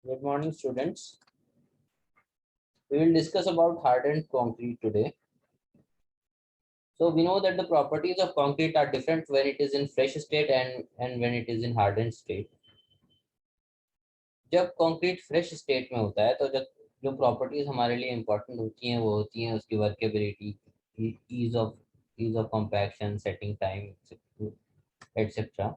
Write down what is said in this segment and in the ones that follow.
Good morning, students. We will discuss about hardened concrete today. So we know that the properties of concrete are different when it is in fresh state and when it is in hardened state. जब concrete fresh state में होता है तो जब जो properties हमारे लिए important होती हैं वो होती हैं उसकी workability, ease of compaction, setting time, etc.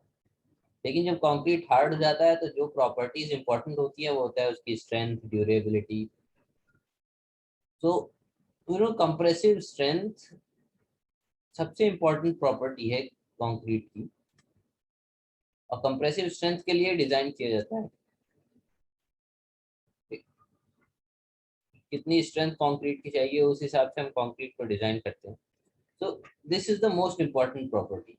लेकिन जब कंक्रीट हार्ड हो जाता है तो जो प्रॉपर्टीज इंपॉर्टेंट होती है वो होता है उसकी स्ट्रेंथ, ड्यूरेबिलिटी. तो कंप्रेसिव स्ट्रेंथ सबसे इंपॉर्टेंट प्रॉपर्टी है कंक्रीट की और कंप्रेसिव स्ट्रेंथ के लिए डिजाइन किया जाता है. कितनी स्ट्रेंथ कंक्रीट की चाहिए उस हिसाब से हम कंक्रीट को डिजाइन करते हैं. So this is the most important property.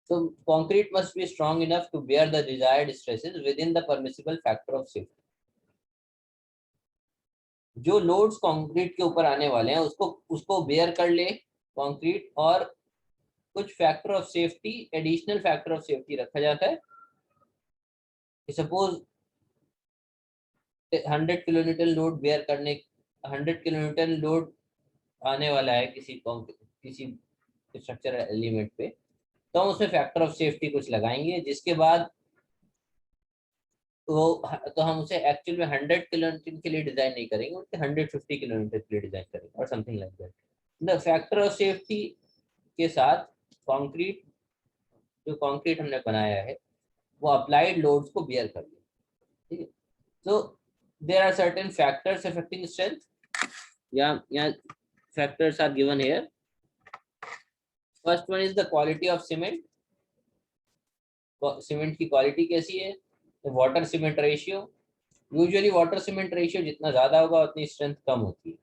So concrete must be strong enough to bear the desired stresses within the permissible factor of safety. जो लोड्स कंक्रीट के ऊपर आने वाले हैं उसको बेयर कर ले कंक्रीट, और कुछ factor of safety, additional factor of safety रखा जाता है. सपोज 100 किलोन्यूटन लोड बेयर करने 100 किलोन्यूटन लोड आने वाला है किसी स्ट्रक्चर एलिमेंट पे, तो हम उसमें फैक्टर ऑफ सेफ्टी कुछ लगाएंगे जिसके बाद तो हम उसे एक्चुअल में 100 किलोमीटर के लिए डिजाइन नहीं करेंगे, उसके 150 किलोमीटर के लिए डिजाइन करेंगे और something like that. The factor of safety के साथ कंक्रीट, जो कंक्रीट हमने बनाया है वो अप्लाइड लोड्स को बियर कर ले. ठीक है. So there are certain factors affecting strength. या factors are given here. First one is the quality of cement. Cement की क्वालिटी कैसी है. Water cement ratio. Usually water cement ratio जितना ज्यादा होगा उतनी स्ट्रेंथ कम होती है.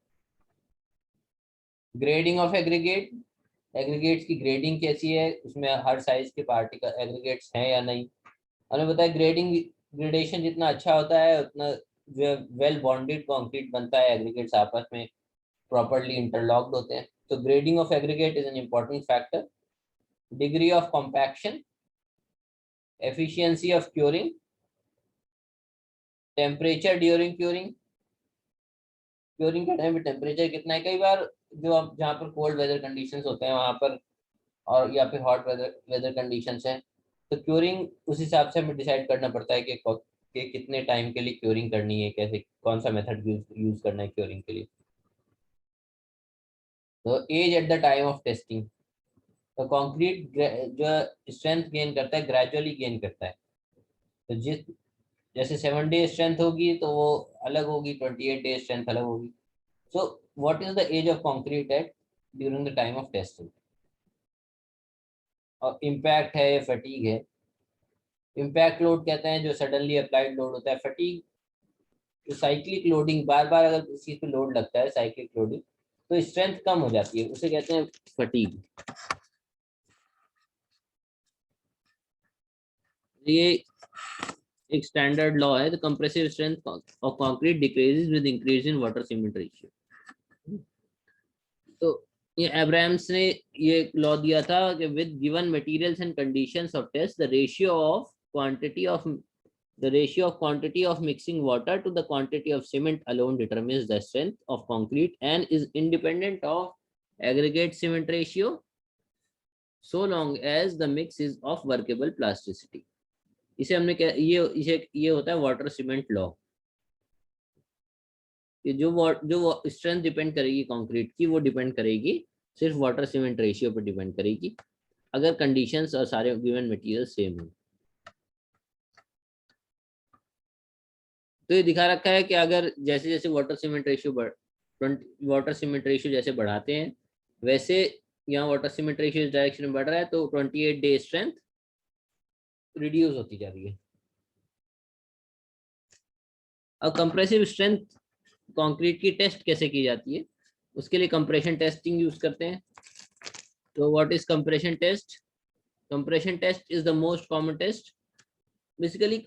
Grading of aggregate. एग्रीगेट्स की ग्रेडिंग कैसी है, उसमें हर साइज के पार्टिकल एग्रीगेट्स हैं या नहीं. हमें बताया ग्रेडेशन जितना अच्छा होता है उतना जो वेल बॉन्डेड कंक्रीट बनता है, एग्रीगेट्स आपस में प्रॉपर्ली इंटरलॉक्ड होते हैं. तो grading of aggregate is an important factor. Degree of compaction, efficiency of curing, temperature during curing. Curing के टाइम पे टेम्परेचर कितना है. कई बार जो जहाँ पर कोल्ड वेदर कंडीशंस होते हैं वहाँ पर, और या फिर हॉट वेदर कंडीशंस हैं, तो क्यूरिंग उस हिसाब से हमें डिसाइड करना पड़ता है कि कितने टाइम के लिए क्यूरिंग करनी है, कैसे कौन सा मेथड यूज करना है क्यूरिंग के लिए. तो age at the time of testing. तो कंक्रीट जो स्ट्रेंथ गेन करता है ग्रेजुअली गेन करता है. तो जैसे 7 डे स्ट्रेंथ होगी तो वो अलग होगी, 28 डे स्ट्रेंथ अलग होगी. So what is the age of concrete at during the time of testing. और इम्पैक्ट है, फटीग है. इम्पैक्ट लोड कहते हैं जो सडनली अप्लाइड लोड होता है. फटीग जो साइक्लिक लोडिंग, बार बार अगर किसी चीज पे लोड लगता है, साइक्लिक लोडिंग, तो स्ट्रेंथ कम हो जाती है, उसे कहते हैं फटीग. ये एक स्टैंडर्ड लॉ है. The compressive strength of concrete decreases with increase in water cement ratio. तो ये एब्राहम्स ने ये लॉ दिया था कि with given materials and conditions of test the ratio of quantity of mixing water to the quantity of cement alone determines the strength of concrete and is independent of aggregate cement ratio so long as the mix is of workable plasticity. इसे हमने क्या, ये होता है water cement law. जो strength depend करेगी concrete की, वो डिपेंड करेगी सिर्फ वाटर सीमेंट रेशियो पर डिपेंड करेगी अगर कंडीशंस और सारे गिवन मटेरियल सेम हो. तो ये दिखा रखा है कि अगर जैसे जैसे वाटर सीमेंट रेशियो जैसे बढ़ाते हैं वैसे यहाँ वाटर सीमेंट रेशियो इस डायरेक्शन में बढ़ रहा है, तो 28 डे स्ट्रेंथ रिड्यूस होती जा रही है. अब कंप्रेसिव स्ट्रेंथ कंक्रीट की टेस्ट कैसे की जाती है, उसके लिए कंप्रेशन टेस्टिंग यूज करते हैं. तो what is compression test. Compression test is the most common test. Basically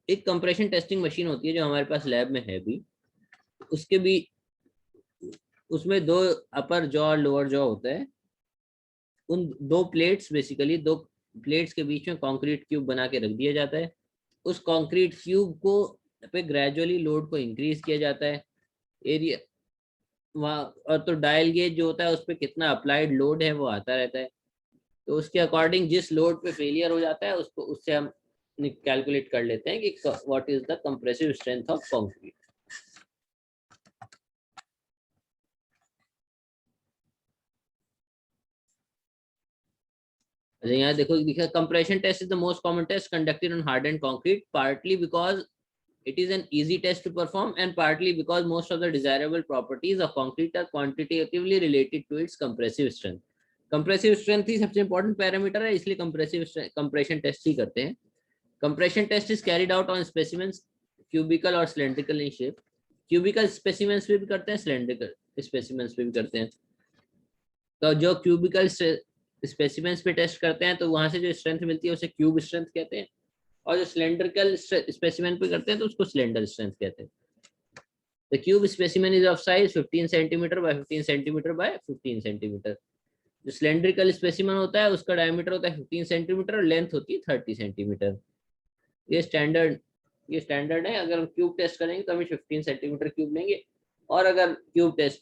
एक कंप्रेशन टेस्टिंग मशीन होती है जो हमारे पास लैब में है भी. उसके भी उसमें 2 अपर जॉ और लोअर जॉ होता है. उन 2 प्लेट्स, बेसिकली 2 प्लेट्स के बीच में कंक्रीट क्यूब बना के रख दिया जाता है. उस कंक्रीट क्यूब को पे ग्रेजुअली लोड को इंक्रीज किया जाता है एरिया वहाँ, और तो डायल गेज जो होता है उस पर कितना अप्लाइड लोड है वो आता रहता है, तो उसके अकॉर्डिंग जिस लोड पे फेलियर हो जाता है उसको उससे हम कैलकुलेट कर लेते हैं कि what is the compressive strength of concrete. यहाँ देखो लिखा compression test is the most common test conducted on hardened concrete partly because it is an easy test to perform and partly because most of the desirable properties of concrete are quantitatively related to its compressive strength। compressive strength ही सबसे important parameter है, इसलिए compression test ही करते हैं। compression test is carried out on specimens cubical और cylindrical in shape। cubical specimens पे भी करते हैं, cylindrical specimens पे भी करते हैं। तो जो cubical specimens पे टेस्ट करते हैं तो वहां से जो स्ट्रेंथ मिलती है उसे क्यूब स्ट्रेंथ कहते हैं, और जो सिलेंड्रिकल स्पेसिमेन पे करते हैं तो उसको सिलेंडर स्ट्रेंथ कहते हैं। The cube specimen is of size 15 centimetre bye 15 centimetre bye 15 centimetre. जो सिलेंड्रिकल स्पेसिमेन होता है उसका डायमीटर होता है 15 सेंटीमीटर और लेंथ होती है 30 सेंटीमीटर। ये स्टैंडर्ड है। अगर हम क्यूब टेस्ट करेंगे तो हमें 15 सेंटीमीटर क्यूब लेंगे, और अगर क्यूब टेस्ट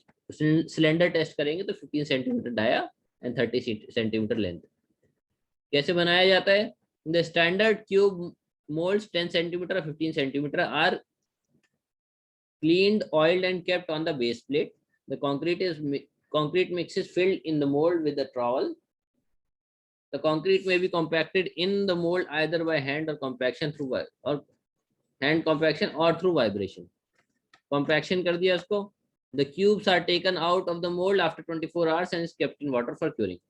सिलेंडर टेस्ट करेंगे तो 15 centimetre dia and 30 centimetre length. कैसे बनाया जाता है? The standard cube molds 10 centimeter or 15 centimeter are cleaned, oiled and kept on the base plate. The concrete mix is filled in the mold with a trowel. The concrete may be compacted in the mold either by hand or compaction through or hand compaction or through vibration. Compaction कर दिया उसको। The cubes are taken out of the mold after 24 hours and is kept in water for curing.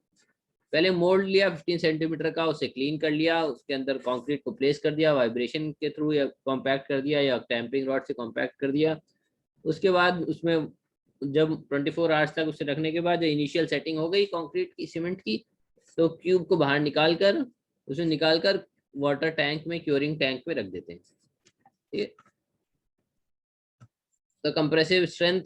पहले mould लिया 15 centimetre का, उसे clean कर लिया, उसके अंदर कंक्रीट को प्लेस कर दिया वाइब्रेशन के थ्रू, या कॉम्पैक्ट कर दिया या टैंपिंग रॉड से कॉम्पैक्ट कर दिया। उसके बाद उसमें जब 24 आवर्स तक उसे रखने के बाद जो इनिशियल सेटिंग हो गई कंक्रीट की सीमेंट की, तो क्यूब को बाहर निकालकर उसे निकालकर वाटर टैंक में, क्योरिंग टैंक में रख देते हैं। ठीक है, तो कंप्रेसिव स्ट्रेंथ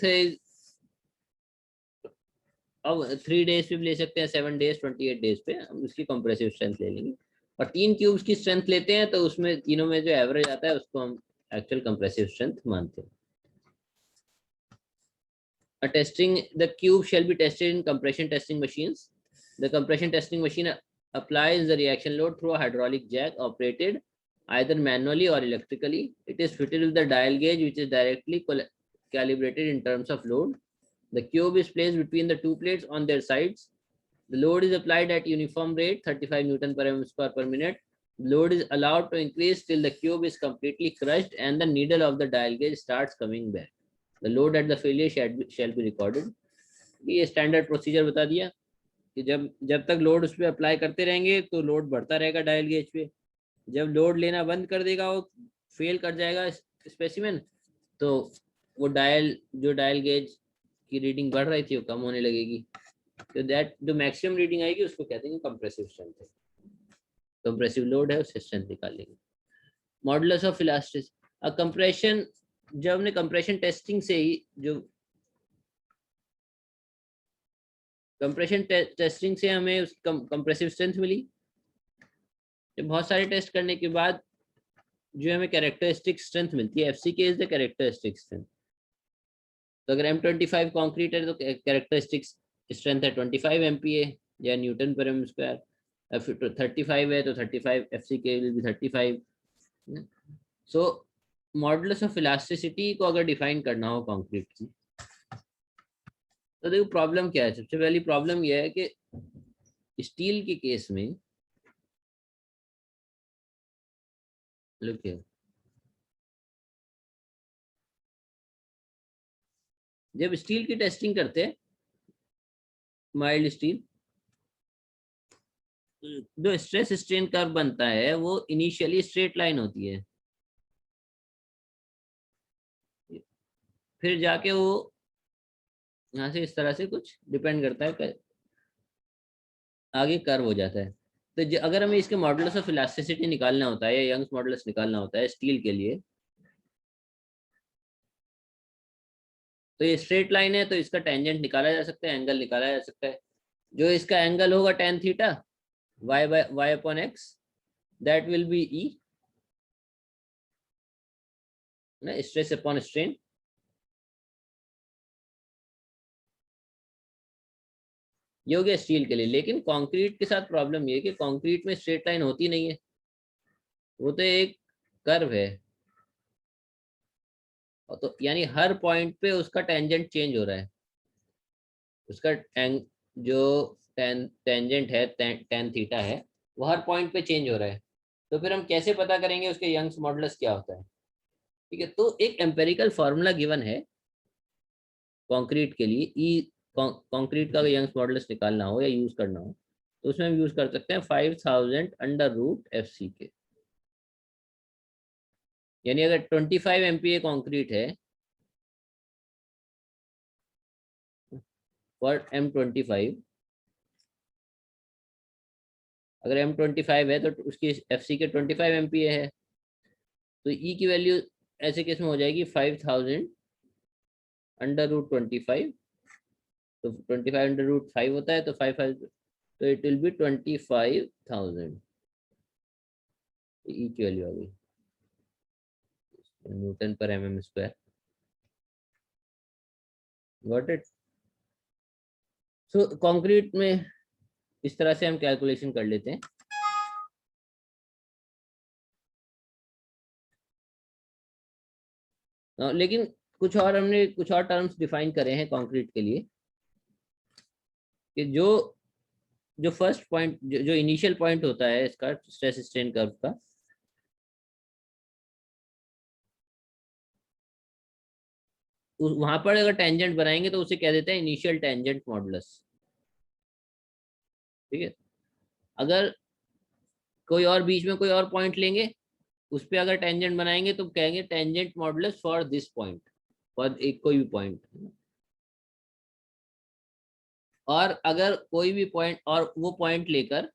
अब 3 डेज पे भी ले सकते हैं, 7 डेज 28 डेज पे हम उसकी कंप्रेसिव स्ट्रेंथ ले लेंगे, और 3 क्यूब्स की स्ट्रेंथ लेते हैं तो उसमें तीनों में जो एवरेज आता है उसको हम एक्चुअल कंप्रेसिव स्ट्रेंथ मानते हैं। Testing the cube shall be tested in compression testing machines. The compression testing machine applies the reaction load through a hydraulic jack operated either manually or electrically. It is fitted with the dial gauge which is directly calibrated in terms of load. The cube is placed between the two plates on their sides. The load is applied at uniform rate 35 Newton per mm square per minute. The load is allowed to increase till the cube is completely crushed and the needle of the dial gauge starts coming back. The load at the failure shall be recorded. ये standard procedure बता दिया कि जब तक load उस पर apply करते रहेंगे तो लोड बढ़ता रहेगा डायल गेज पे। जब लोड लेना बंद कर देगा, वो फेल कर जाएगा स्पेसिमेन, तो वो जो डायल गेज की रीडिंग बढ़ रही थी वो कम होने लगेगी, तो दैट जो मैक्सिमम रीडिंग आएगी उसको कहते हैं कंप्रेसिव स्ट्रेंथ है। कंप्रेसिव लोड है उससे स्ट्रेंथ निकाल लेंगे। मॉडुलस ऑफ इलास्टिसिटी, कंप्रेशन, जब हमने कंप्रेशन टेस्टिंग से ही जो कंप्रेशन टेस्टिंग से हमें उस कंप्रेसिव स्ट्रेंथ मिली, तो बहुत सारे टेस्ट करने के बाद जो हमें कैरेक्टरिस्टिक स्ट्रेंथ मिलती है, एफसी के इज द कैरेक्टरिस्टिक स्ट्रेंथ। तो अगर M25 कंक्रीट है तो कैरेक्टरिस्टिक स्ट्रेंथ है 25 MPa या न्यूटन पर एम स्क्वायर। 35 है तो 35 FCK will be 35। So modulus of elasticity को अगर डिफाइन करना हो कंक्रीट की, तो देखो प्रॉब्लम क्या है। सबसे पहली प्रॉब्लम यह है कि स्टील के केस में लुक, जब स्टील की टेस्टिंग करते हैं, माइल्ड स्टील, जो स्ट्रेस स्ट्रेन कर्व बनता है वो इनिशियली स्ट्रेट लाइन होती है, फिर जाके वो यहाँ से इस तरह से कुछ डिपेंड करता है, आगे कर्व हो जाता है। तो अगर हमें इसके मॉडुलस ऑफ इलास्टिसिटी निकालना होता है या यंग्स मॉडुलस निकालना होता है स्टील के लिए, तो ये स्ट्रेट लाइन है तो इसका टेंजेंट निकाला जा सकता है, एंगल निकाला जा सकता है। जो इसका एंगल होगा tan theta y upon x, that will B E, ना, स्ट्रेस अपॉन स्ट्रेन। ये हो गया स्टील के लिए। लेकिन कंक्रीट के साथ प्रॉब्लम ये है कि कंक्रीट में स्ट्रेट लाइन होती नहीं है, वो तो एक कर्व है। और तो यानी हर पॉइंट पे उसका टेंजेंट चेंज हो रहा है, उसका जो टेंजेंट है, टेन थीटा है, वो हर पॉइंट पे चेंज हो रहा है। तो फिर हम कैसे पता करेंगे उसके यंग्स मॉडुलस क्या होता है? ठीक है, तो एक एम्पेरिकल फार्मूला गिवन है कंक्रीट के लिए। ई कंक्रीट का यंग्स मॉडुलस निकालना हो या यूज करना हो तो उसमें हम यूज कर सकते हैं 5000 अंडर रूट एफ सी के। यानी अगर 25 MPa कंक्रीट है फॉर M25, अगर M25 है तो उसकी एफ सी के 25 MPa है, तो ई की वैल्यू ऐसे केस में हो जाएगी 5000 अंडर रूट 25। तो 25 अंडर रूट 5 होता है, तो 5 तो इट विल बी 25,000 ई की वैल्यू आ गई न्यूटन पर mm square. Got it? So concrete में इस तरह से हम कैलकुलेशन कर लेते हैं। लेकिन हमने कुछ और टर्म्स डिफाइन करे हैं कंक्रीट के लिए कि जो जो फर्स्ट पॉइंट, जो इनिशियल पॉइंट होता है इसका स्ट्रेस स्ट्रेन कर्व का, वहां पर अगर टेंजेंट बनाएंगे तो उसे कह देते हैं इनिशियल टेंजेंट मॉडुलस। ठीक है, अगर कोई और बीच में कोई और पॉइंट लेंगे, उस पर अगर टेंजेंट बनाएंगे तो कहेंगे tangent modulus for this point, for एक कोई भी पॉइंट। और अगर कोई भी पॉइंट और वो पॉइंट लेकर,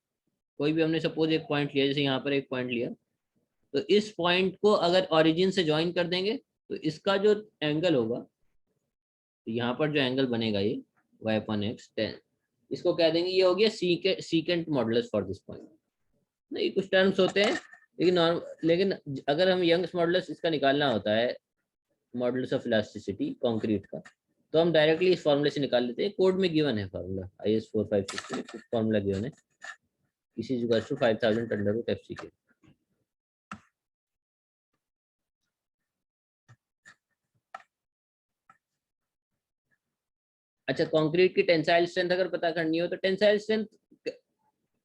कोई भी हमने सपोज एक पॉइंट लिया, जैसे यहाँ पर एक पॉइंट लिया, तो इस पॉइंट को अगर ओरिजिन से ज्वाइन कर देंगे तो इसका जो एंगल होगा, तो यहाँ पर जो एंगल बनेगा ये y/x 10, इसको कह देंगे ये हो गया secant modulus for this point. नहीं, कुछ टर्म्स होते हैं, लेकिन अगर हम यंग्स मॉडुलस इसका निकालना होता है, मॉडुलस ऑफ इलास्टिसिटी कंक्रीट का, तो हम डायरेक्टली इस फॉर्मूले से निकाल लेते हैं। कोड में गिवन है फार्मूला, IS 456 में कुछ फॉर्मूला गिवन है, इसी equal to 5000 under root F C के। अच्छा, कंक्रीट की टेंसाइल स्ट्रेंथ अगर पता करनी हो तो टेंसाइल स्ट्रेंथ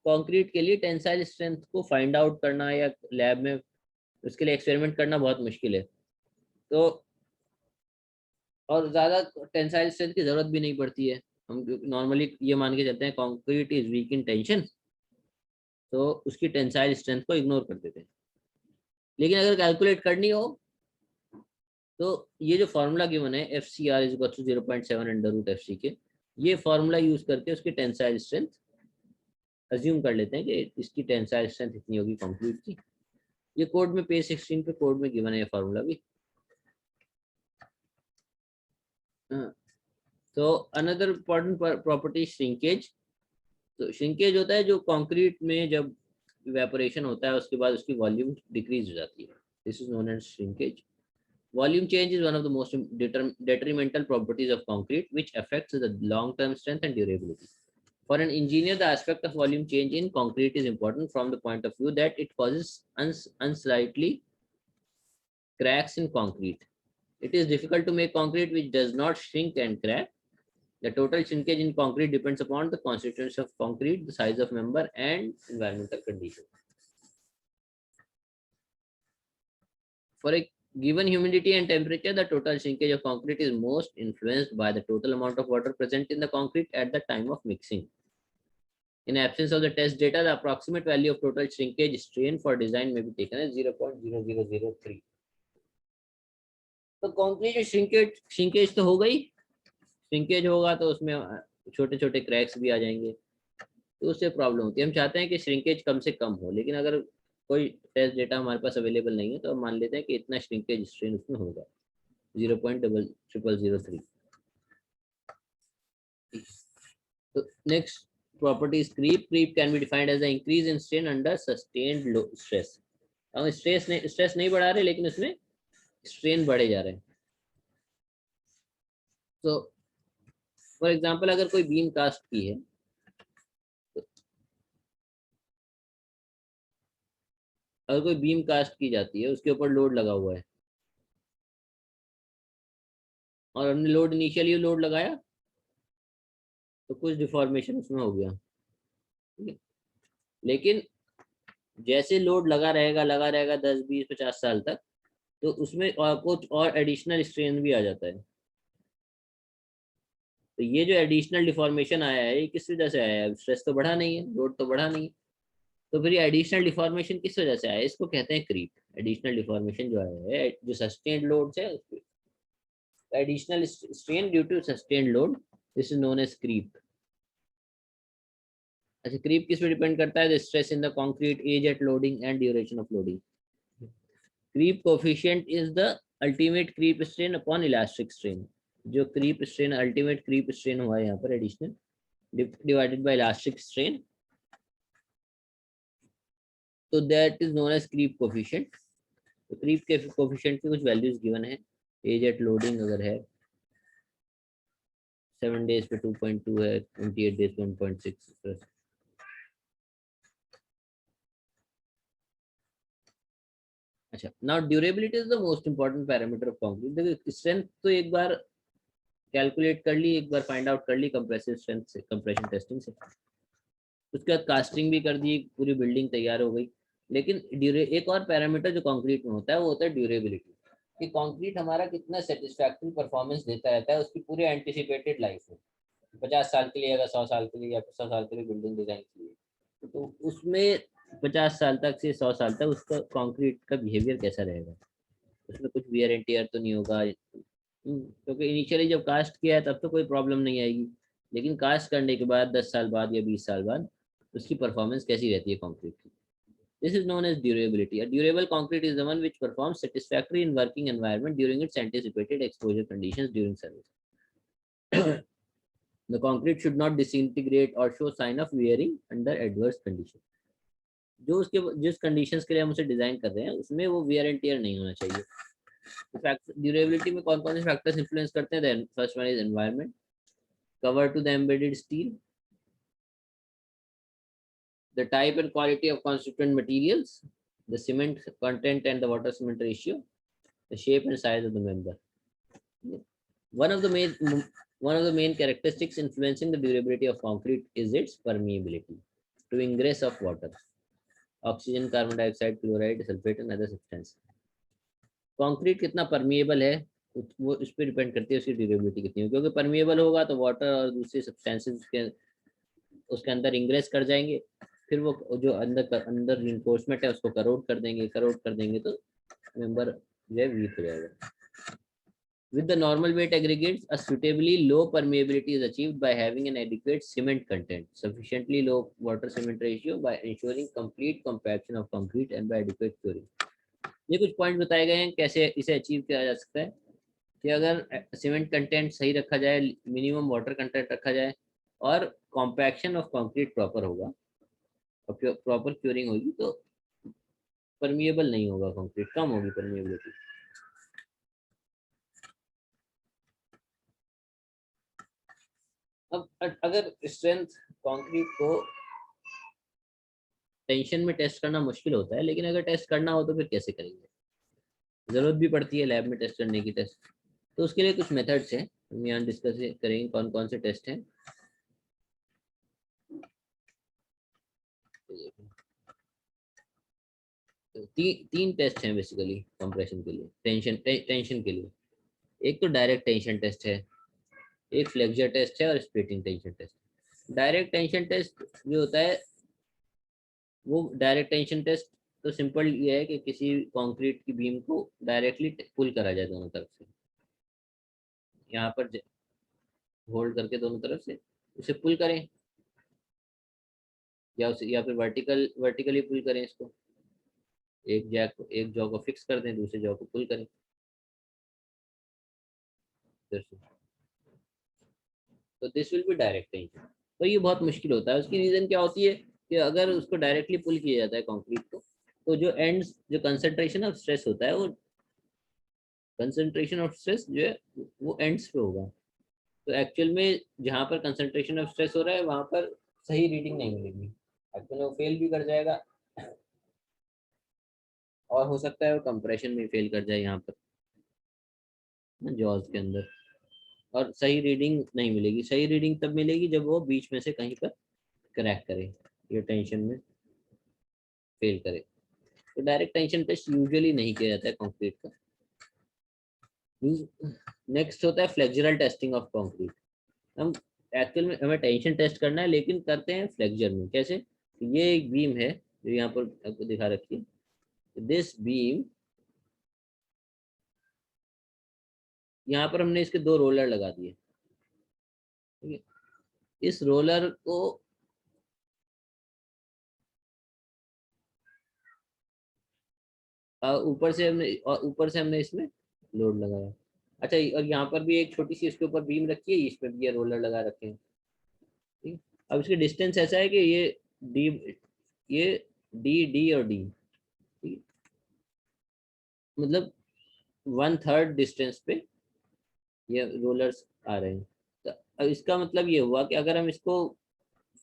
कंक्रीट के लिए, टेंसाइल स्ट्रेंथ को फाइंड आउट करना या लैब में उसके लिए एक्सपेरिमेंट करना बहुत मुश्किल है। तो और ज़्यादा टेंसाइल स्ट्रेंथ की ज़रूरत भी नहीं पड़ती है, हम नॉर्मली ये मान के चलते हैं concrete is weak in tension, तो उसकी टेंसाइल स्ट्रेंथ को इग्नोर कर देते हैं। लेकिन अगर कैलकुलेट करनी हो तो ये जो फार्मूला गिवन है FCR is equal to 0.7 under root F C के, ये फार्मूला यूज करके उसकी टेंसाइल स्ट्रेंथ अज्यूम कर लेते हैं कि इसकी टेंसाइल स्ट्रेंथ इतनी होगी कंक्रीट की। ये कोड में पेज 16 पे कोड में गिवन है ये फार्मूला भी। तो अनदर इम्पोर्टेंट प्रॉपर्टी श्रिंकेज। तो श्रिंकेज होता है जो कंक्रीट में जब इवेपोरेशन होता है उसके बाद उसकी वॉल्यूम डिक्रीज हो जाती है, this is known as shrinkage. Volume change is one of the most detrimental properties of concrete, which affects the long-term strength and durability. For an engineer, the aspect of volume change in concrete is important from the point of view that it causes unsightly cracks in concrete. It is difficult to make concrete which does not shrink and crack. The total shrinkage in concrete depends upon the constituents of concrete, the size of member, and environmental conditions. For a given humidity and temperature, the total shrinkage of concrete is most influenced by the total amount of water present in the concrete at the time of mixing. In absence of the test data, the approximate value of total shrinkage strain for design may be taken as 0.0003. तो concrete shrinkage तो हो गई, shrinkage होगा तो उसमें छोटे छोटे cracks भी आ जाएंगे, तो उससे प्रॉब्लम होती है। हम चाहते हैं कि श्रिंकेज कम से कम हो, लेकिन अगर कोई टेस्ट डेटा हमारे पास अवेलेबल नहीं है तो हम मान लेते हैं कि इतना श्रिंकेज स्ट्रेन उसमें होगा 0.0003। तो next property is creep. Creep can be defined as the increase in strain under sustained low stress. हम स्ट्रेस नहीं बढ़ा रहे, लेकिन उसमें स्ट्रेन बढ़े जा रहे हैं। तो फॉर एग्जांपल अगर कोई बीम कास्ट की है, अगर कोई बीम कास्ट की जाती है, उसके ऊपर लोड लगा हुआ है और हमने लोड इनिशियली लोड लगाया तो कुछ डिफॉर्मेशन उसमें हो गया, लेकिन जैसे लोड लगा रहेगा 10 20 50 साल तक, तो उसमें और कुछ और एडिशनल स्ट्रेन भी आ जाता है। तो ये जो एडिशनल डिफॉर्मेशन आया है, ये किस वजह से आया है? स्ट्रेस तो बढ़ा नहीं है, लोड तो बढ़ा नहीं है, तो फिर ये एडिशनल डिफॉर्मेशन किस वजह से आया है? इसको कहते हैं क्रीप। एडिशनल डिफॉर्मेशन जो आया है, जो सस्टेन्ड लोड है, additional strain due to sustained load, this is known as creep. अच्छा, क्रीप किस पे डिपेंड करता है? The stress in the concrete, age at loading and duration of loading. Creep coefficient is the ultimate creep strain upon elastic strain. जो creep strain, ultimate creep strain हुआ है यहाँ पर additional, divided by elastic strain, तो that is known as creep coefficient. तो creep के coefficient की कुछ वैल्यूज गिवन है। एज एट लोडिंग अगर है 7 डेज पे 2.2 है, 28 डेज पे 1.6। अच्छा, now durability is the most important parameter of concrete. देखो, स्ट्रेंथ तो एक बार कैलकुलेट कर ली, एक बार फाइंड आउट कर ली कंप्रेसिव स्ट्रेंथ से, कंप्रेशन टेस्टिंग से, उसके बाद कास्टिंग भी कर दी, पूरी बिल्डिंग तैयार हो गई। लेकिन एक और पैरामीटर जो कंक्रीट में होता है, वो होता है ड्यूरेबिलिटी, कि कंक्रीट हमारा कितना सेटिस्फैक्टरी परफॉर्मेंस देता रहता है उसकी पूरी एंटिसिपेटेड लाइफ में। 50 साल के लिए, अगर 100 साल के लिए या 100 साल के लिए बिल्डिंग डिजाइन की है, तो उसमें 50 साल तक से 100 साल तक उसका कंक्रीट का बिहेवियर कैसा रहेगा, उसमें कुछ वियर एंड टियर तो नहीं होगा। क्योंकि इनिशियली जब कास्ट किया है तब तो कोई प्रॉब्लम नहीं आएगी, लेकिन कास्ट करने के बाद 10 साल बाद या 20 साल बाद उसकी परफॉर्मेंस कैसी रहती है कंक्रीट की। This is known as durability. A durable concrete is the one which performs satisfactory in working environment during its anticipated exposure conditions during service. The concrete should not disintegrate or show sign of wearing under adverse conditions. जो उसके जिस conditions के लिए हम उसे design कर रहे हैं उसमें वो वियर एंड टियर नहीं होना चाहिए। ड्यूरेबिलिटी में कौन कौन से फैक्टर्स इन्फ्लुएंस करते हैं? First one is environment, cover to the embedded steel, the type and quality of constituent materials, the cement content and the water cement ratio, the shape and size of the member. One of the main characteristics influencing the durability of concrete is its permeability to ingress of water, oxygen, carbon dioxide, chloride, sulfate and other substances. Concrete कितना permeable है वो इस पर depend करती है उसकी durability कितनी है, क्योंकि परमिएबल होगा तो वाटर और दूसरे सब्सटेंसेस उसके अंदर इंग्रेस कर जाएंगे, फिर वो जो अंदर रिइंफोर्समेंट है उसको करोड कर देंगे तो मेंबर जो है वीक हो जाएगा। With the normal weight aggregates, a suitably low permeability is achieved by having an adequate cement content, sufficiently low water cement ratio, by ensuring complete compaction of concrete and by adequate curing. ये कुछ point बताए गए हैं कैसे इसे achieve किया जा सकता है, कि अगर सीमेंट कंटेंट सही रखा जाए, मिनिमम वाटर कंटेंट रखा जाए और कॉम्पैक्शन ऑफ कंक्रीट प्रॉपर होगा और प्रॉपर क्यूरिंग होगी, तो परमिएबल नहीं होगा कंक्रीट, कम होगी परमिएबिलिटी। अब अगर स्ट्रेंथ कंक्रीट को टेंशन में टेस्ट करना मुश्किल होता है, लेकिन अगर टेस्ट करना हो तो फिर कैसे करेंगे? जरूरत भी पड़ती है लैब में टेस्ट करने की टेस्ट, तो उसके लिए कुछ मेथड्स हैं, हम यहाँ डिस्कस करेंगे कौन कौन से टेस्ट हैं। तीन टेस्ट हैं बेसिकली कंप्रेशन के लिए, टेंशन के लिए। एक तो डायरेक्ट टेंशन टेस्ट है, एक फ्लेक्सर टेस्ट है और splitting tension test. Direct tension test जो होता है, वो डायरेक्ट टेंशन टेस्ट तो सिंपल ये है कि किसी कंक्रीट की बीम को डायरेक्टली पुल करा जाए दोनों तरफ से, यहाँ पर होल्ड करके दोनों तरफ से उसे पुल करें, या फिर वर्टिकली पुल करें इसको, एक जॉ को फिक्स कर दें, दूसरे जॉ को पुल करें। तो this will be direct tension. तो ये बहुत मुश्किल होता है। उसकी रीजन क्या होती है कि अगर उसको डायरेक्टली पुल किया जाता है कंक्रीट को, तो जो कंसंट्रेशन ऑफ स्ट्रेस होता है वो कंसंट्रेशन ऑफ स्ट्रेस जो है वो एंड्स पे होगा। तो एक्चुअल में जहाँ पर कंसंट्रेशन ऑफ स्ट्रेस हो रहा है वहाँ पर सही रीडिंग नहीं मिलेगी, एक्चुअल में वो फेल भी कर जाएगा, और हो सकता है वो कंप्रेशन में फेल कर जाए यहाँ पर जॉज के अंदर, और सही रीडिंग नहीं मिलेगी। सही रीडिंग तब मिलेगी जब वो बीच में से कहीं पर क्रैक करे या टेंशन में फेल करे। तो डायरेक्ट टेंशन टेस्ट यूजुअली नहीं किया जाता है कंक्रीट का। नेक्स्ट होता है फ्लेक्सुरल टेस्टिंग ऑफ कंक्रीट। हम एक्चुअल में हमें टेंशन टेस्ट करना है लेकिन करते हैं फ्लेक्सर में। कैसे? ये एक बीम है जो यहाँ पर आपको दिखा रखी है, दिस बीम, यहाँ पर हमने इसके दो रोलर लगा दिए, ठीक है। इस रोलर को ऊपर से हमने इसमें लोड लगाया। अच्छा, और यहाँ पर भी एक छोटी सी इसके ऊपर बीम रखी है, इसमें भी ये रोलर लगा रखे हैं, ठीक है। अब इसकी डिस्टेंस ऐसा है कि डी ये डी और डी, ठीक है, मतलब 1/3 डिस्टेंस पे ये रोलर्स आ रहे हैं। तो अब इसका मतलब ये हुआ कि अगर हम इसको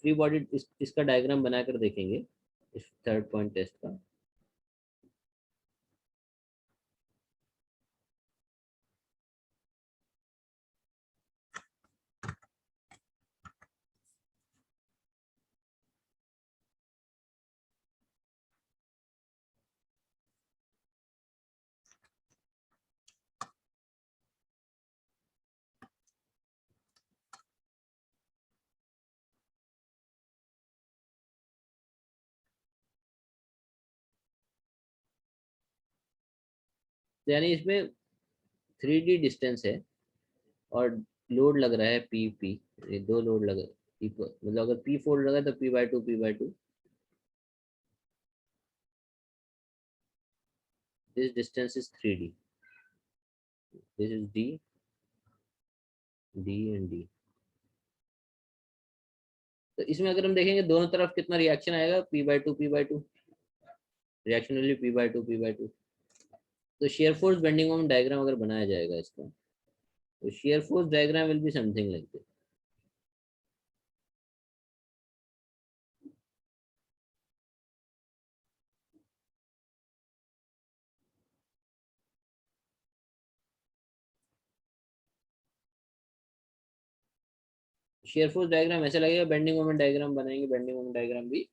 फ्री बॉडी इसका डायग्राम बनाकर देखेंगे इस थर्ड पॉइंट टेस्ट का, तो यानी इसमें 3D डिस्टेंस है और लोड लग रहा है पी, ये दो लोड लग, मतलब अगर P4 लगा तो P/2 this distance is 3D, this is D and D. तो इसमें अगर हम देखेंगे दोनों तरफ कितना रिएक्शन आएगा, P/2 रिएक्शन वैल्यू P/2 तो shear force bending moment diagram अगर बनाया जाएगा इसका, तो shear force diagram will be something like this. Shear force diagram ऐसे लगेगा, बेंडिंग मोमेंट डायग्राम बनाएंगे, बेंडिंग मोमेंट डायग्राम भी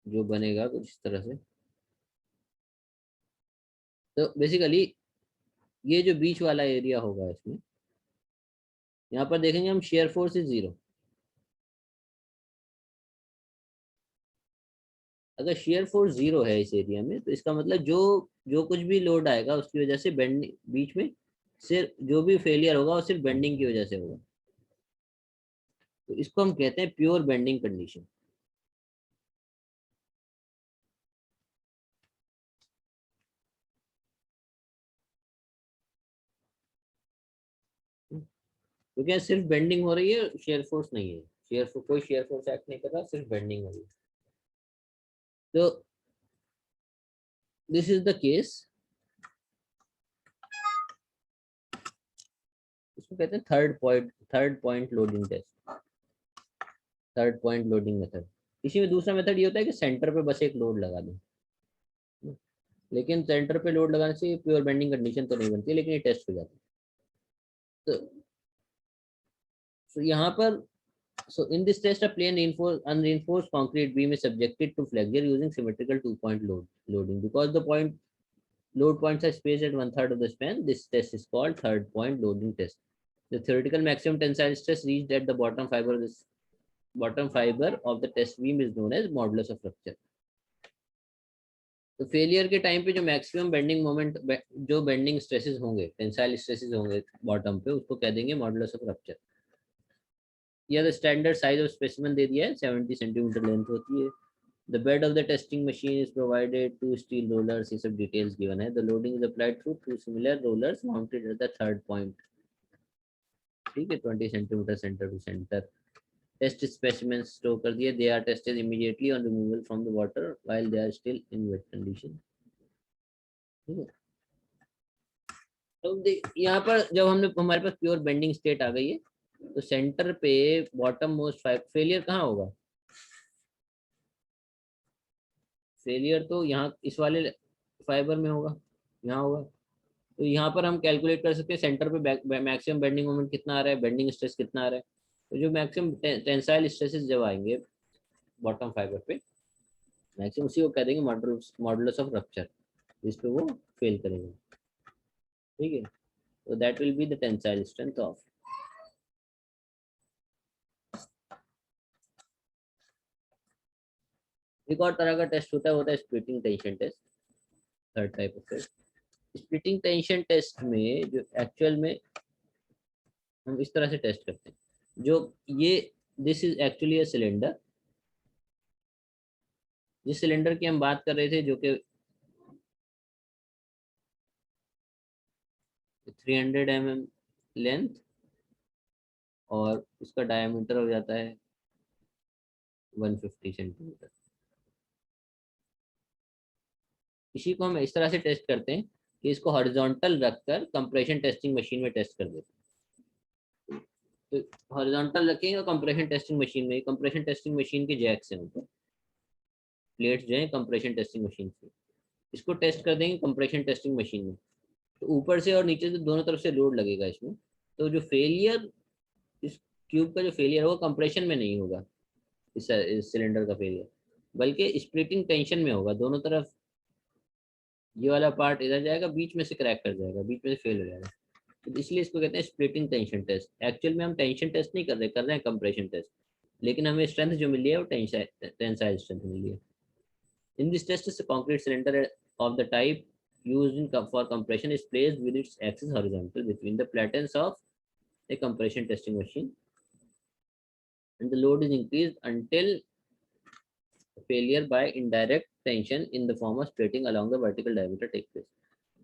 जो बनेगा कुछ इस तरह से। तो बेसिकली ये जो बीच वाला एरिया होगा इसमें, यहाँ पर देखेंगे हम शेयर फोर्स इज 0। अगर शेयर फोर्स 0 है इस एरिया में तो इसका मतलब जो जो कुछ भी लोड आएगा उसकी वजह से बेंडिंग बीच में, सिर्फ जो भी फेलियर होगा वो सिर्फ बेंडिंग की वजह से होगा। तो इसको हम कहते हैं प्योर बेंडिंग कंडीशन। क्योंकि यहाँ सिर्फ बेंडिंग हो रही है, शेयर फोर्स नहीं है, कोई शेयर फोर्स एक्ट नहीं कर रहा, सिर्फ बेंडिंग हो रही है। तो दिस इज द केस, इसको कहते हैं third point loading test, third point loading method. इसी में दूसरा मेथड ये होता है कि सेंटर पे बस एक लोड लगा दो, लेकिन सेंटर पे लोड लगाने से प्योर बेंडिंग कंडीशन तो नहीं बनती, लेकिन ये टेस्ट हो जाता है। तो यहाँ पर, so in this test a plain reinforced unreinforced concrete beam is subjected to flexure using symmetrical 2-point loading. Because the load points are spaced at 1/3 of the span, this test is called third point loading test. The theoretical maximum tensile stress reached at the bottom fiber of the test beam is known as modulus of rupture. तो failure के time पे जो maximum bending moment, जो bending stresses होंगे, tensile stresses होंगे bottom पे, उसको कह देंगे मॉडुलस ऑफ रप्चर। या the standard size of specimen दे दिया है, 70 सेंटीमीटर लेंथ होती है। The bed of the testing machine is provided to steel rollers, ये सब डिटेल्स गिवन है। The loading is applied through two similar rollers mounted at the third point, ठीक है, 20 centimetre centre to centre. Test specimen store कर दिए, they are tested immediately on removal from the water while they are still in wet condition, ठीक है। तो यहाँ पर जब हमने हमारे पास प्योर बेंडिंग स्टेट आ गई है, तो सेंटर पे बॉटम मोस्ट फेलियर कहाँ होगा? फेलियर तो यहाँ इस वाले फाइबर में होगा, यहाँ होगा। तो यहाँ पर हम कैलकुलेट कर सकते हैं सेंटर पे मैक्सिमम बेंडिंग मोमेंट कितना आ रहा है, बेंडिंग स्ट्रेस कितना आ रहा है। तो जो मैक्सिमम टेंसाइल स्ट्रेसेस जब आएंगे बॉटम फाइबर पे, मैक्सिमम उसी को कह देंगे मॉडुलस ऑफ रप्चर, जिस पे वो फेल करेंगे। ठीक है, तो that will be the tensile strength of. एक और तरह का टेस्ट होता है, splitting tension test, third type of test. Splitting tension test में जो एक्चुअल में हम इस तरह से टेस्ट करते हैं, जो ये this is actually a cylinder. जिस सिलेंडर की हम बात कर रहे थे, जो कि 300 mm लेंथ, और इसका डायमीटर हो जाता है 150 सेंटीमीटर। इसी को हम इस तरह से टेस्ट करते हैं कि इसको हॉरिजॉन्टल रखकर कंप्रेशन टेस्टिंग मशीन में टेस्ट कर देते हैं। तो हॉरिजॉन्टल रखेंगे कंप्रेशन टेस्टिंग मशीन में, कंप्रेशन टेस्टिंग मशीन के जैक्स हैं ऊपर, प्लेट्स जो है कंप्रेशन टेस्टिंग मशीन से, इसको टेस्ट कर देंगे कंप्रेशन टेस्टिंग मशीन में। तो ऊपर से और नीचे से दोनों तरफ से लोड लगेगा इसमें। तो जो फेलियर, इस ट्यूब का जो फेलियर होगा कंप्रेशन में नहीं होगा, इस सिलेंडर का फेलियर, बल्कि स्प्लिटिंग टेंशन में होगा। दोनों तरफ ये वाला पार्ट इधर जाएगा, बीच में से क्रैक कर जाएगा, बीच में से फेल हो जाएगा। तो इसलिए इसको कहते हैं स्प्लिटिंग टेंशन टेस्ट। एक्चुअल में हम टेंशन टेस्ट नहीं कर रहे हैं कंप्रेशन टेस्ट, लेकिन हमें स्ट्रेंथ जो मिली है वो टेंसाइल स्ट्रेंथ मिली है। In this test concrete cylinder of the type used for compression is placed with its axis horizontal between the platens of a compression testing machine, and the load is increased until failure by indirect tension in the form of splitting along the vertical diameter takes place.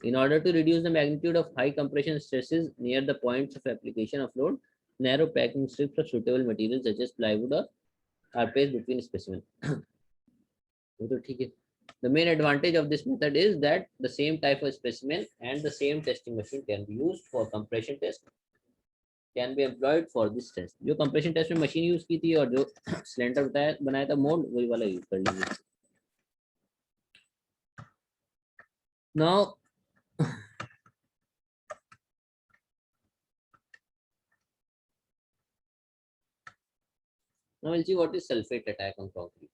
In order to reduce the magnitude of high compression stresses near the points of application of load, narrow packing strips of suitable materials such as plywood are placed between specimens. तो ठीक है। The main advantage of this method is that the same type of specimen and the same testing machine can be used for compression test, can be employed for this test। जो compression test में machine use की थी और जो cylinder बनाया था mould, वही वाला यूज कर लीजिए। Now we'll see what is sulfate attack on concrete.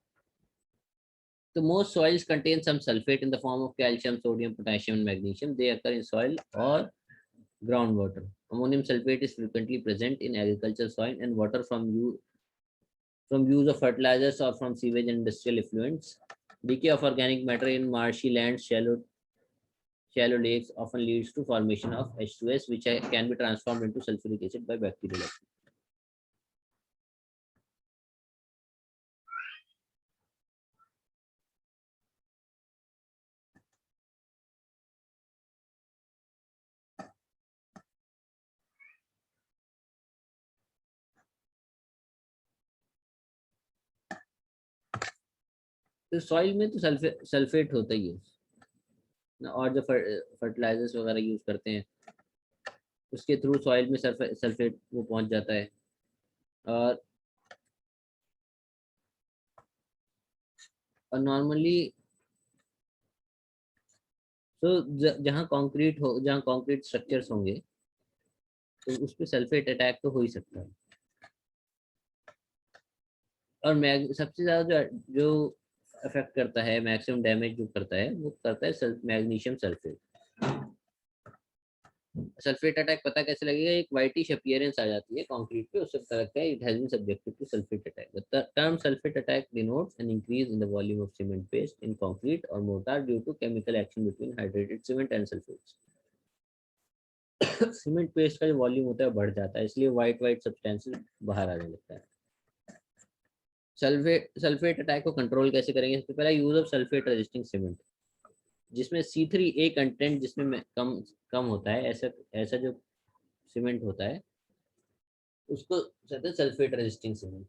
So most soils contain some sulfate in the form of calcium, sodium, potassium, and magnesium. They occur in soil or groundwater. Ammonium sulfate is frequently present in agricultural soil and water from use of fertilizers or from sewage and industrial effluents. Decay of organic matter in marshy lands, shallow lakes often leads to formation of H2S, which can be transformed into sulfuric acid by bacterial action. तो soil में तो sulphate होता ही है, और जो fertilisers वगैरह use करते हैं उसके थ्रू सॉइल में सल्फेट वो पहुंच जाता है। और नॉर्मली तो जहाँ कंक्रीट स्ट्रक्चर्स होंगे तो उस पर सल्फेट अटैक तो हो ही सकता है। और सबसे ज़्यादा जो अफेक्ट करता है, मैक्सिमम डैमेज जो करता है, वो करता है मैग्नीशियम सल्फेट। सल्फेट अटैक पता कैसे लगेगा? एक वाइटिश अपीयरेंस आ जाती है कंक्रीट पे, उससे पता लगता है it has been subjected to sulphate attack. The term sulphate attack denotes an increase in the volume of cement paste in concrete और mortar due to chemical action between hydrated cement and sulphates. Cement paste का जो volume होता है बढ़ जाता है, इसलिए white substances बाहर आने लगता है। सल्फेट अटैक को कंट्रोल कैसे करेंगे? सबसे पहला use of sulphate resisting cement, जिसमें C3A कंटेंट जिसमें कम कम होता है, ऐसा ऐसा जो सीमेंट होता है उसको कहते हैं sulphate resisting cement.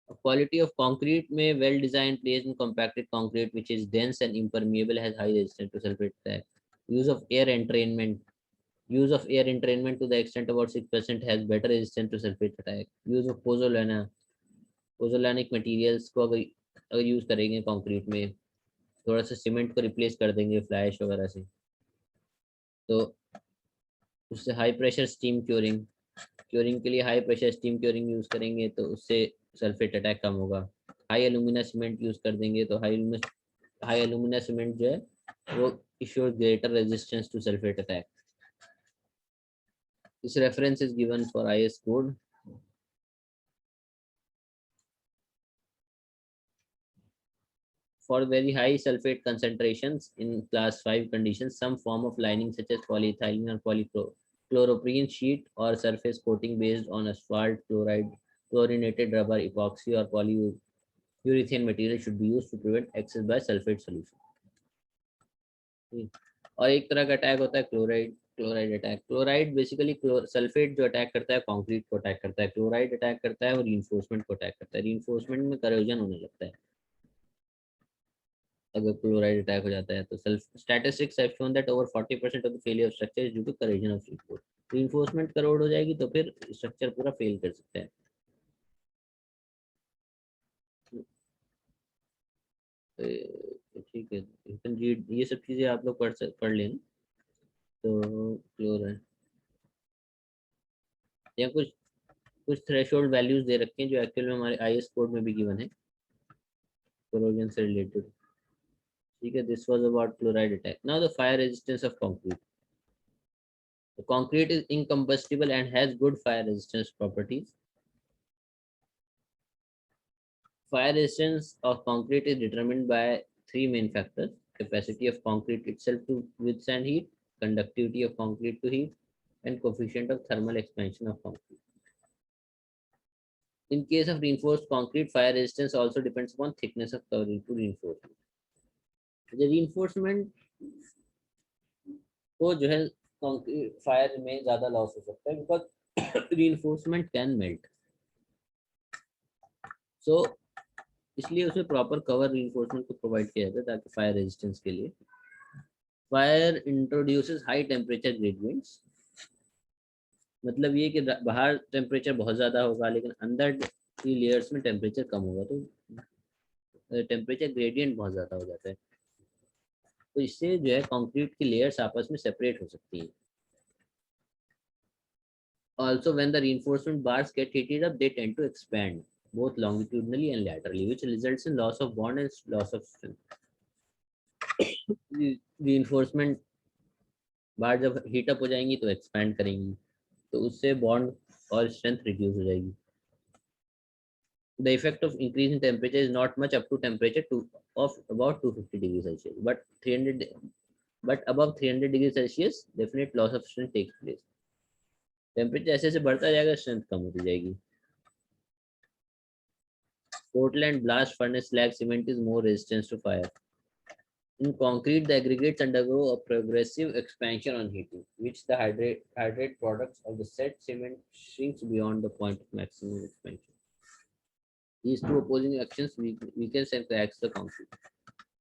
Quality of concrete में well design place in compacted concrete which is dense and impermeable has high resistance to sulphate attack. use of air entrainment. Use of air entrainment to the extent about 6% has better resistance to sulfate attack. Use of pozzolana, पोजोलानिक materials को अगर use करेंगे concrete में, थोड़ा सा cement को replace कर देंगे flash वगैरह से, तो उससे high pressure steam curing, curing के लिए high pressure steam curing use करेंगे तो उससे सल्फेट अटैक कम होगा। हाई एल्यूमिना सीमेंट यूज कर देंगे तो हाई एल्यूमिना सीमेंट जो है वो ensure greater resistance to sulphate attack. This reference is given for IS code. For very high sulfate concentrations in class 5 conditions, some form of lining such as polyethylene or polychloroprene sheet or surface coating based on asphalt, chloride, chlorinated rubber, epoxy or polyurethane material should be used to prevent excess by sulfate solution. और एक तरह का attack होता है chloride attack. Chloride basically sulphate जो attack करता है concrete को अटैक करता है, क्लोराइड अटैक करता है और रीइंफोर्समेंट को अटैक करता है। रीइंफोर्समेंट में करोजन होने लगता है अगर क्लोराइड अटैक हो जाता है। तो statistics have shown that over 40% of the failure of structure is due to corrosion of reinforcement corrode हो जाएगी तो फिर स्ट्रक्चर पूरा फेल कर सकता है। ठीक है, ये सब चीजें आप लोग पढ़ लेना। तो क्लोराइड या कुछ थ्रेशोल्ड वैल्यूज दे रखे हैं जो एक्चुअल में हमारे IS कोड में भी गिवन है करोजन से रिलेटेड। ठीक है, this was about chloride attack. Now the fire resistance of concrete. The concrete is incombustible and has good fire resistance properties. Fire resistance of concrete is determined by three main factors: capacity of concrete itself to withstand heat, conductivity of concrete to heat, and coefficient of thermal expansion of concrete. In case of reinforced concrete, fire resistance also depends upon thickness of covering to reinforcement. The reinforcement को जो है fire में ज्यादा loss हो सकता है because reinforcement can melt. So इसलिए उसमें प्रॉपर कवर reinforcement को प्रोवाइड किया जाता है ताकि फायर रेजिस्टेंस के लिए। Fire introduces high temperature gradients, मतलब ये कि बाहर टेम्परेचर बहुत ज़्यादा होगा लेकिन अंदर की लेयर्स में टेम्परेचर कम होगा, तो टेम्परेचर ग्रेडियंट बहुत ज़्यादा हो जाता है। तो इससे जो है कंक्रीट की लेयर्स आपस में सेपरेट हो सकती हैं। Also, when the reinforcement bars get heated up, they tend to expand both longitudinally and laterally, which results in loss of bond and loss of strength. Reinforcement बार जब हीट अप हो जाएंगी तो expand करेंगी, तो उससे बॉन्ड और strength reduce हो जाएगी। The effect of increase in temperature is not much up to temperature of about 250 degrees Celsius, but above 300 degrees Celsius, definite loss of strength takes place. Temperature ऐसे बढ़ता जाएगा, strength कम होती जाएगी। Portland blast furnace slag cement is more resistant to fire. In concrete, the aggregates undergo a progressive expansion on heating, which the hydrate products of the set cement shrinks beyond the point of maximum expansion. These two opposing actions weakens and cracks the concrete.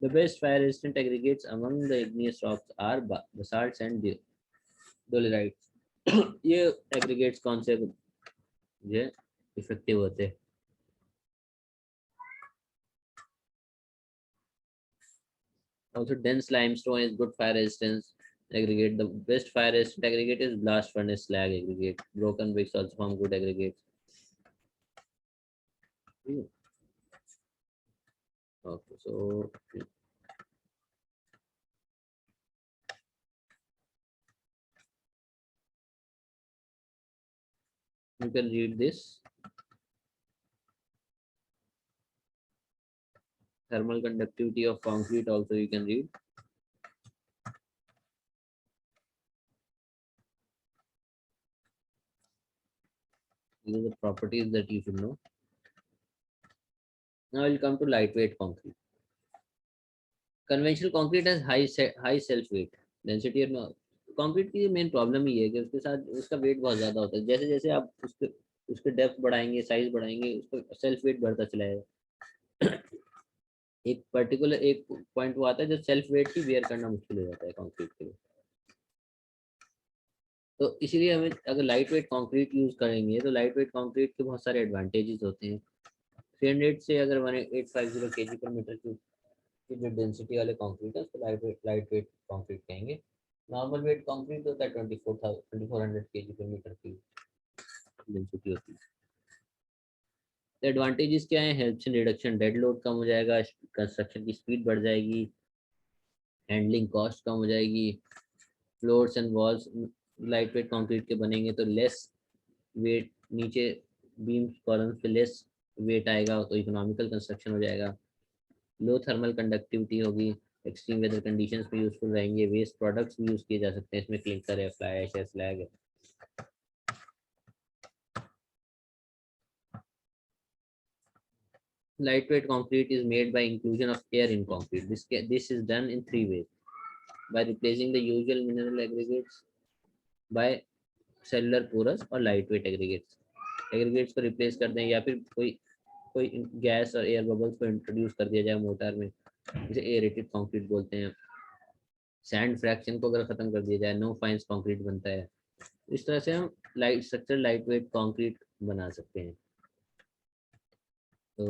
The best fire-resistant aggregates among the igneous rocks are basalts and dolerites. ये aggregates कौन से ये effective होते हैं? Also, dense limestone is good fire resistance aggregate. The best fire resistant aggregate is blast furnace slag aggregate. Broken bricks also form good aggregates. Okay, so you can read this. Thermal conductivity of concrete also you can read. These are the properties that you should know. Now we'll come to lightweight concrete. Conventional concrete has high self weight density and concrete की main problem ही है कि उसके साथ उसका wait बहुत ज़्यादा होता है। जैसे जैसे आप उसके डेप्थ बढ़ाएंगे, साइज बढ़ाएंगे, उसका सेल्फ वेट बढ़ता चला जाएगा। एक पर्टिकुलर एक पॉइंट वो आता है जो सेल्फ वेट की बेयर करना मुश्किल हो जाता है कंक्रीट के लिए। तो इसीलिए हमें अगर लाइट वेट कॉन्क्रीट यूज करेंगे तो लाइट वेट कॉन्क्रीट के बहुत सारे एडवांटेजेस होते हैं। 300 से अगर 1850 केजी पर मीटर क्यूब की जो डेंसिटी वाले कॉन्क्रीट है उसको लाइट वेट कॉन्क्रीट कहेंगे। नॉर्मल वेट कॉन्क्रीट होता है 2400 केजी पर मीटर की डेंसिटी होती है। एडवांटेजेस क्या है? Helps in reduction, dead load कम हो जाएगा, कंस्ट्रक्शन की स्पीड बढ़ जाएगी, हैंडलिंग कॉस्ट कम हो जाएगी, floors and walls light weight concrete के बनेंगे तो लेस वेट नीचे बीम्स कॉलम्स पे लेस वेट आएगा तो इकोनॉमिकल कंस्ट्रक्शन हो जाएगा। लो थर्मल कंडक्टिविटी होगी, एक्सट्रीम वेदर कंडीशंस में यूजफुल रहेंगे। वेस्ट प्रोडक्ट्स भी यूज किए जा सकते हैं इसमें, क्लिंकर है, फ्लाई ऐश है, स्लैग है। Lightweight concrete is made by inclusion of air in concrete. This is done in three ways: by replacing the usual mineral aggregates by cellular porous और lightweight aggregates. Aggregates को replace कर दें या फिर कोई कोई गैस और एयर बबल्स को इंट्रोड्यूस कर दिया जाए मोटर में, जिसे एरेटेड कंक्रीट बोलते हैं। सैंड फ्रैक्शन को अगर खत्म कर दिया जाए, नो फाइन्स कंक्रीट बनता है। इस तरह से हम light structure light weight concrete बना सकते हैं। तो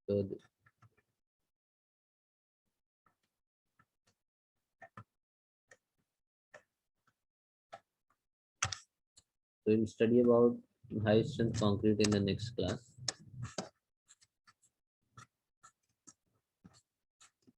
तो we'll study about high strength concrete in the next class.